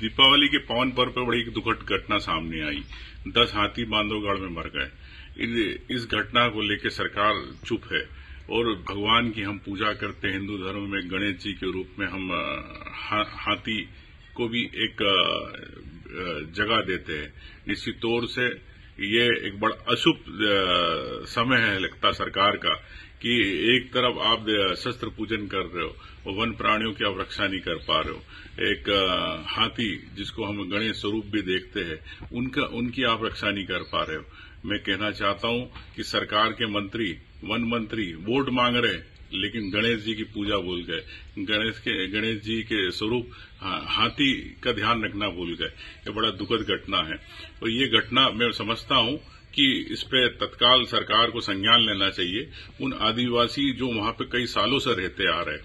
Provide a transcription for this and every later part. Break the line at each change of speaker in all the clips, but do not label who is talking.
दीपावली के पावन पर्व पर बड़ी एक दुखद घटना सामने आई। 10 हाथी बांधवगढ़ में मर गए। इस घटना को लेकर सरकार चुप है और भगवान की हम पूजा करते हैं। हिंदू धर्म में गणेश जी के रूप में हम हाथी को भी एक जगह देते हैं। निश्चित तौर से ये एक बड़ा अशुभ समय है लगता सरकार का कि एक तरफ आप शस्त्र पूजन कर रहे हो और वन प्राणियों की आप रक्षा नहीं कर पा रहे हो। एक हाथी जिसको हम गणेश स्वरूप भी देखते हैं उनकी आप रक्षा नहीं कर पा रहे हो। मैं कहना चाहता हूं कि सरकार के मंत्री, वन मंत्री वोट मांग रहे लेकिन गणेश जी की पूजा भूल गए। गणेश जी के स्वरूप हाथी का ध्यान रखना भूल गए। ये बड़ा दुखद घटना है और ये घटना मैं समझता हूं कि इस पे तत्काल सरकार को संज्ञान लेना चाहिए। उन आदिवासी जो वहां पे कई सालों से रहते आ रहे,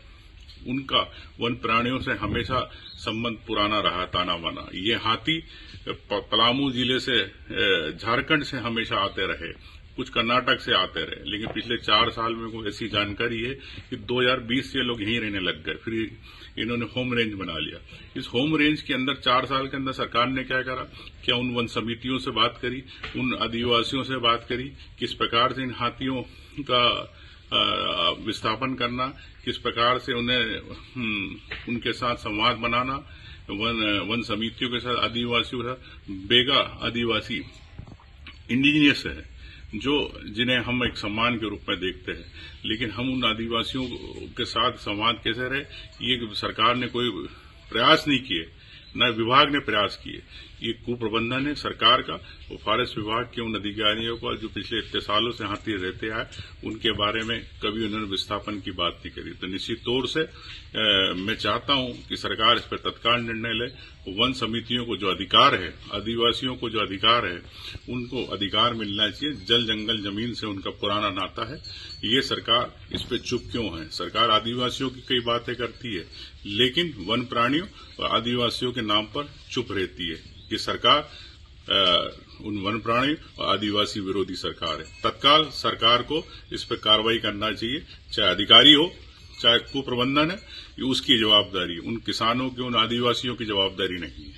उनका वन प्राणियों से हमेशा संबंध पुराना रहा, ताना बाना। ये हाथी पलामू जिले से, झारखंड से हमेशा आते रहे, कुछ कर्नाटक से आते रहे, लेकिन पिछले 4 साल में कोई ऐसी जानकारी है कि 2020 से लोग यहीं रहने लग गए। फिर इन्होंने होम रेंज बना लिया। इस होम रेंज के अंदर 4 साल के अंदर सरकार ने क्या करा? क्या उन वन समितियों से बात करी, उन आदिवासियों से बात करी, किस प्रकार से इन हाथियों का विस्थापन करना, किस प्रकार से उन्हें उनके साथ संवाद बनाना, वन समितियों के साथ, आदिवासियों के साथ। बेगा आदिवासी इंडिजिनियस है जिन्हें हम एक सम्मान के रूप में देखते हैं, लेकिन हम उन आदिवासियों के साथ संवाद कैसे रहे, ये सरकार ने कोई प्रयास नहीं किए, न विभाग ने प्रयास किए। ये कुप्रबंधन है सरकार का और फॉरेस्ट विभाग के उन अधिकारियों का जो पिछले इतने सालों से हाथी रहते आए, उनके बारे में कभी उन्होंने विस्थापन की बात नहीं करी। तो निश्चित तौर से मैं चाहता हूं कि सरकार इस पर तत्काल निर्णय ले। वन समितियों को जो अधिकार है, आदिवासियों को जो अधिकार है, उनको अधिकार मिलना चाहिए। जल जंगल जमीन से उनका पुराना नाता है। ये सरकार इस पे चुप क्यों है? सरकार आदिवासियों की कई बातें करती है लेकिन वन प्राणियों और आदिवासियों के नाम पर चुप रहती है। ये सरकार उन वन प्राणी और आदिवासी विरोधी सरकार है। तत्काल सरकार को इस पर कार्रवाई करना चाहिए, चाहे अधिकारी हो, चाहे कुप्रबंधन है, ये उसकी जवाबदारी, उन किसानों की, उन आदिवासियों की जवाबदारी नहीं है।